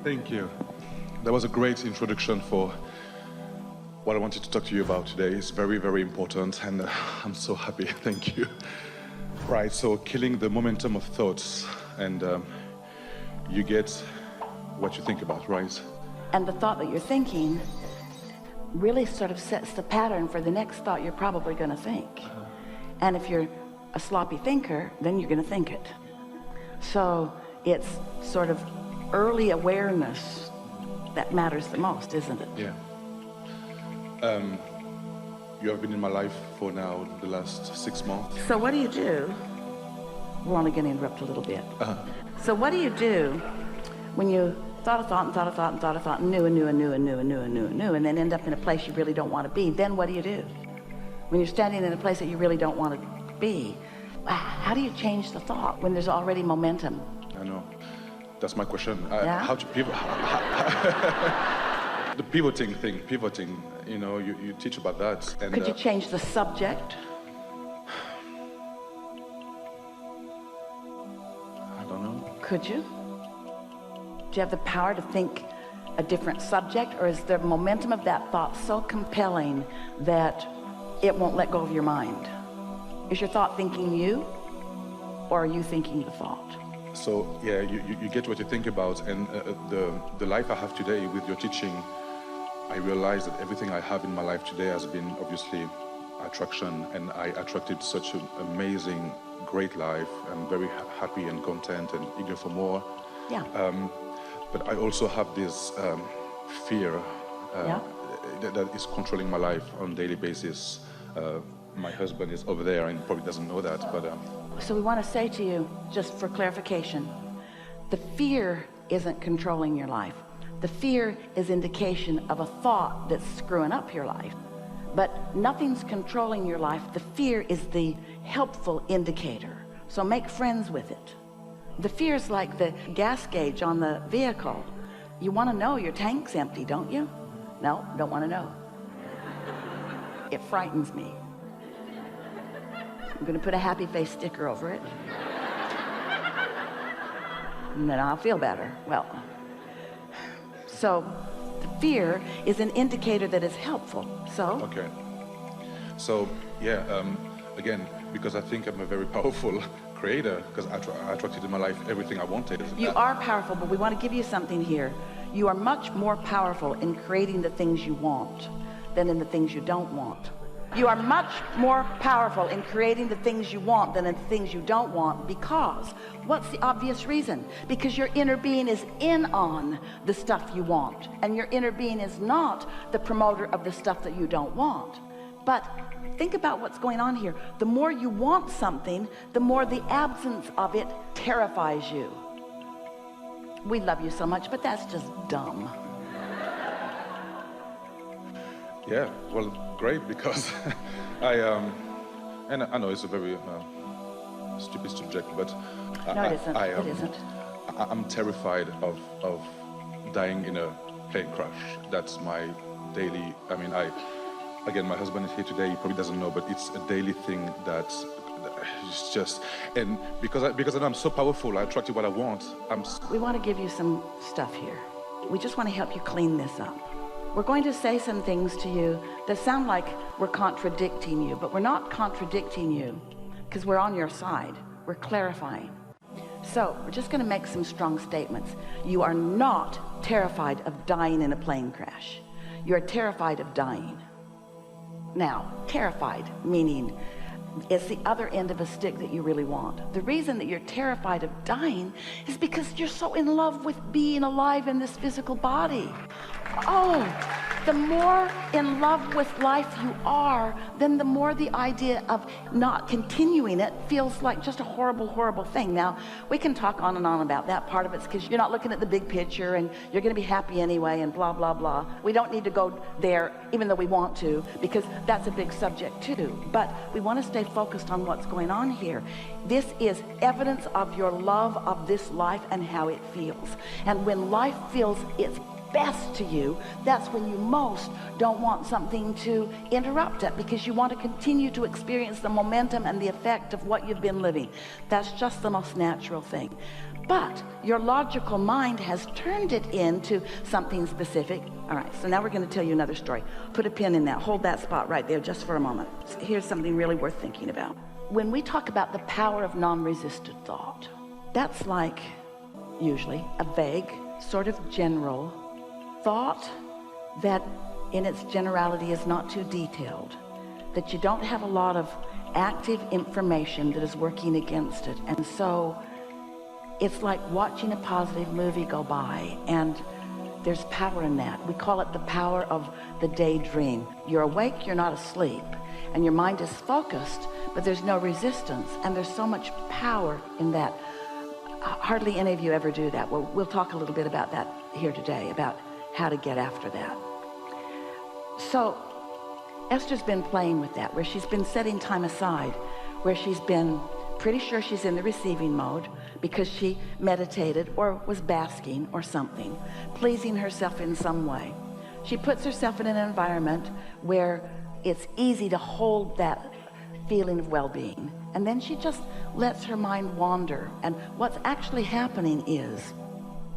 Thank you. That was a great introduction for what I wanted to talk to you about today. It's very, very important, and I'm so happy. Thank you. Right, so killing the momentum of thoughts, and you get what you think about, right? And the thought that you're thinking really sort of sets the pattern for the next thought you're probably going to think. And if you're a sloppy thinker, then you're going to think it. So it's sort of early awareness that matters the most, isn't it? Yeah. You have been in my life for now the last 6 months. So what do you do? We're only going to interrupt a little bit. So what do you do when you thought a thought and thought a thought and thought a thought and knew and knew and knew and knew and knew and knew and knew and then end up in a place you really don't want to be? Then what do you do? When you're standing in a place that you really don't want to be, how do you change the thought when there's already momentum? I know. That's my question. Yeah? How to pivot? The pivoting, you know, you teach about that. And, could you change the subject? I don't know. Could you? Do you have the power to think a different subject, or is the momentum of that thought so compelling that it won't let go of your mind? Is your thought thinking you, or are you thinking the thought? So yeah, you get what you think about, and the life I have today with your teaching, I realized that everything I have in my life today has been obviously attraction, and I attracted such an amazing, great life. I'm very happy and content and eager for more. Yeah. But I also have this fear that is controlling my life on a daily basis. My husband is over there and probably doesn't know that, but... So we want to say to you, just for clarification, the fear isn't controlling your life. The fear is indication of a thought that's screwing up your life. But nothing's controlling your life. The fear is the helpful indicator. So make friends with it. The fear is like the gas gauge on the vehicle. You want to know your tank's empty, don't you? No, don't want to know. It frightens me. I'm going to put a happy face sticker over it. And then I'll feel better. Well, so the fear is an indicator that is helpful. So? Okay. So, yeah, again, because I think I'm a very powerful creator, because I attracted in my life everything I wanted. You are powerful, but we want to give you something here. You are much more powerful in creating the things you want than in the things you don't want. You are much more powerful in creating the things you want than in the things you don't want, because what's the obvious reason? Because your inner being is in on the stuff you want, and your inner being is not the promoter of the stuff that you don't want. But think about what's going on here. The more you want something, the more the absence of it terrifies you. We love you so much, but that's just dumb. Yeah, well, great, because and I know it's a very stupid subject, but No, it isn't. It isn't. I'm terrified of dying in a plane crash. That's my daily, again, my husband is here today, he probably doesn't know, but it's a daily thing that it's just, and because I'm so powerful, I attract what I want. We want to give you some stuff here. We just want to help you clean this up. We're going to say some things to you that sound like we're contradicting you, but we're not contradicting you because we're on your side. We're clarifying. So we're just going to make some strong statements. You are not terrified of dying in a plane crash. You're terrified of dying. Now, terrified meaning it's the other end of a stick that you really want. The reason that you're terrified of dying is because you're so in love with being alive in this physical body. Oh, the more in love with life you are, then the more the idea of not continuing it feels like just a horrible, horrible thing. Now, we can talk on and on about that part of it because you're not looking at the big picture and you're going to be happy anyway and blah, blah, blah. We don't need to go there, even though we want to, because that's a big subject too. But we want to stay focused on what's going on here. This is evidence of your love of this life and how it feels. And when life feels it's best to you, that's when you most don't want something to interrupt it, because you want to continue to experience the momentum and the effect of what you've been living. That's just the most natural thing. But your logical mind has turned it into something specific. All right, so now we're going to tell you another story. Put a pin in that. Hold that spot right there just for a moment. Here's something really worth thinking about. When we talk about the power of non-resisted thought, that's like usually a vague, sort of general thought that in its generality is not too detailed, that you don't have a lot of active information that is working against it. And so it's like watching a positive movie go by, and there's power in that. We call it the power of the daydream. You're awake, you're not asleep, and your mind is focused, but there's no resistance, and there's so much power in that. Hardly any of you ever do that. We'll talk a little bit about that here today, about how to get after that. So Esther's been playing with that, where she's been setting time aside, where she's been pretty sure she's in the receiving mode because she meditated or was basking or something, pleasing herself in some way. She puts herself in an environment where it's easy to hold that feeling of well-being, and then she just lets her mind wander. And what's actually happening is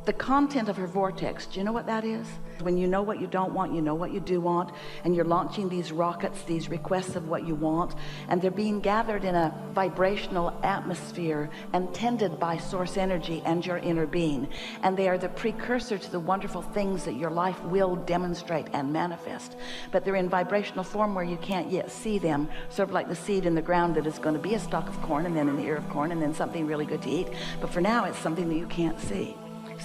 the content of her vortex. Do you know what that is? When you know what you don't want, you know what you do want, and you're launching these rockets, these requests of what you want, and they're being gathered in a vibrational atmosphere and tended by source energy and your inner being, and they are the precursor to the wonderful things that your life will demonstrate and manifest. But they're in vibrational form where you can't yet see them, sort of like the seed in the ground that is going to be a stalk of corn, and then an ear of corn, and then something really good to eat. But for now, it's something that you can't see.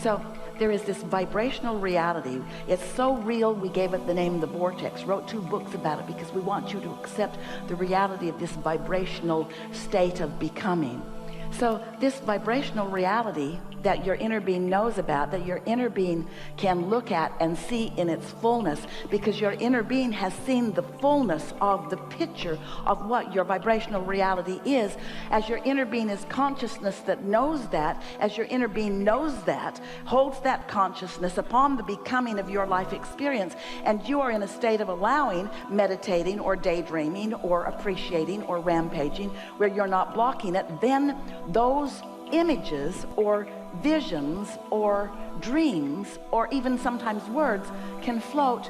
So there is this vibrational reality. It's so real, we gave it the name The Vortex, wrote 2 books about it, because we want you to accept the reality of this vibrational state of becoming. So this vibrational reality that your inner being knows about, that your inner being can look at and see in its fullness, because your inner being has seen the fullness of the picture of what your vibrational reality is. As your inner being is consciousness that knows that, as your inner being knows that, holds that consciousness upon the becoming of your life experience, and you are in a state of allowing, meditating or daydreaming or appreciating or rampaging, where you're not blocking it, then those images or visions or dreams or even sometimes words can float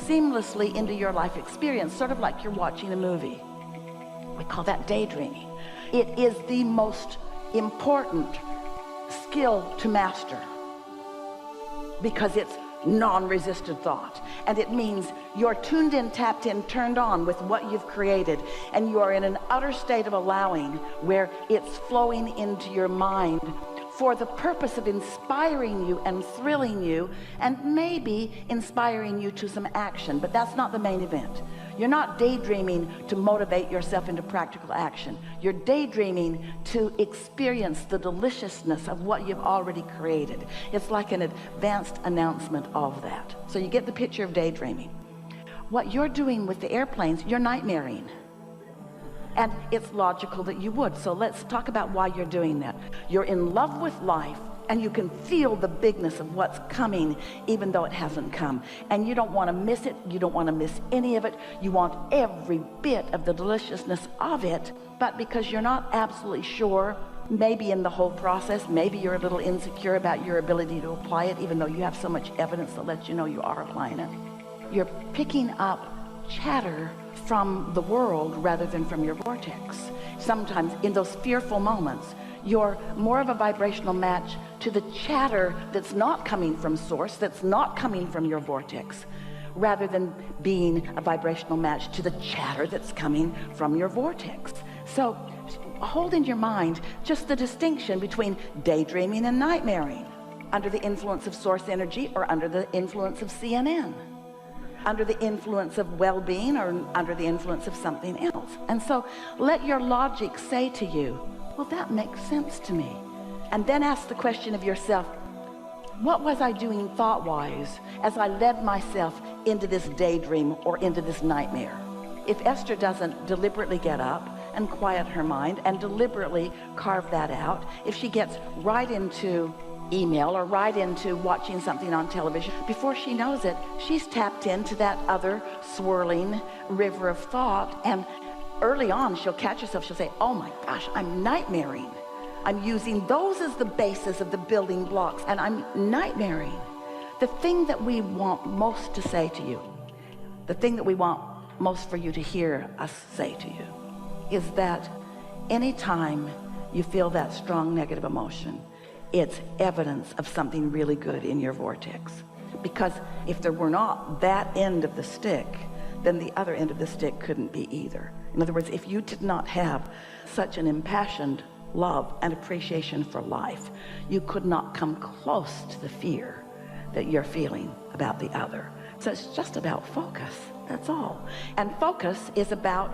seamlessly into your life experience, sort of like you're watching a movie. We call that daydreaming. It is the most important skill to master, because it's non-resisted thought, and it means you're tuned in, tapped in, turned on with what you've created, and you are in an utter state of allowing, where it's flowing into your mind for the purpose of inspiring you and thrilling you, and maybe inspiring you to some action. But that's not the main event. You're not daydreaming to motivate yourself into practical action. You're daydreaming to experience the deliciousness of what you've already created. It's like an advanced announcement of that. So you get the picture of daydreaming. What you're doing with the airplanes, you're nightmaring. And it's logical that you would. So let's talk about why you're doing that. You're in love with life, and you can feel the bigness of what's coming, even though it hasn't come. And you don't want to miss it. You don't want to miss any of it. You want every bit of the deliciousness of it. But because you're not absolutely sure, maybe in the whole process, maybe you're a little insecure about your ability to apply it, even though you have so much evidence that lets you know you are applying it. You're picking up chatter from the world rather than from your vortex. Sometimes in those fearful moments, you're more of a vibrational match to the chatter that's not coming from source, that's not coming from your vortex, rather than being a vibrational match to the chatter that's coming from your vortex. So hold in your mind just the distinction between daydreaming and nightmaring, under the influence of source energy or under the influence of CNN, under the influence of well-being or under the influence of something else. And so let your logic say to you, well, that makes sense to me. And then ask the question of yourself, what was I doing thought-wise as I led myself into this daydream or into this nightmare? If Esther doesn't deliberately get up and quiet her mind and deliberately carve that out, if she gets right into email or right into watching something on television. Before she knows it, she's tapped into that other swirling river of thought. And early on, she'll catch herself. She'll say, oh my gosh, I'm nightmaring. I'm using those as the basis of the building blocks, and I'm nightmaring. The thing that we want most to say to you, the thing that we want most for you to hear us say to you, is that anytime you feel that strong negative emotion, it's evidence of something really good in your vortex. Because if there were not that end of the stick, then the other end of the stick couldn't be either. In other words, if you did not have such an impassioned love and appreciation for life, you could not come close to the fear that you're feeling about the other. So it's just about focus, that's all. And focus is about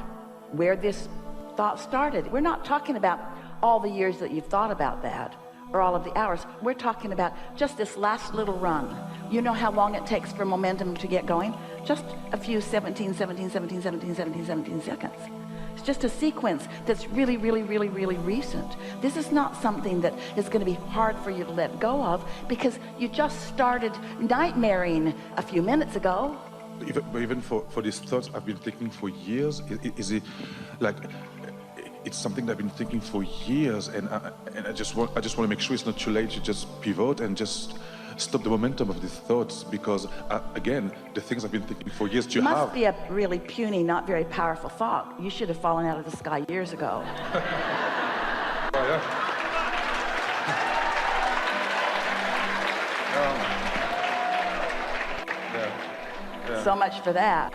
where this thought started. We're not talking about all the years that you've thought about that, or all of the hours. We're talking about just this last little run. You know how long it takes for momentum to get going? Just a few 17 seconds. It's just a sequence that's really recent. This is not something that is going to be hard for you to let go of, because you just started nightmaring a few minutes ago. But even for these thoughts I've been thinking for years, is it like, it's something that I've been thinking for years, and I just want to make sure it's not too late to just pivot and just stop the momentum of these thoughts, because again, the things I've been thinking for years to have. Must be a really puny, not very powerful thought. You should have fallen out of the sky years ago. Oh, yeah. Yeah. So much for that.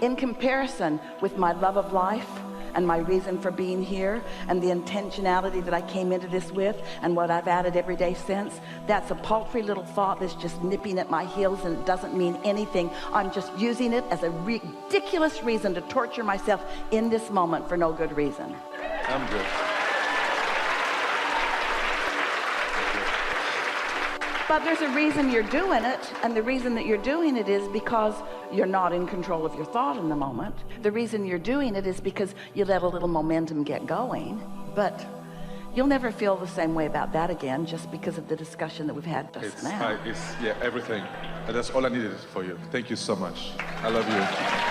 In comparison with my love of life and my reason for being here and the intentionality that I came into this with and what I've added every day since, that's a paltry little thought that's just nipping at my heels, and it doesn't mean anything. I'm just using it as a ridiculous reason to torture myself in this moment for no good reason. I'm good. But there's a reason you're doing it, and the reason that you're doing it is because you're not in control of your thought in the moment. The reason you're doing it is because you let a little momentum get going. But you'll never feel the same way about that again, just because of the discussion that we've had just now. Yeah, everything. And that's all I needed for you. Thank you so much. I love you.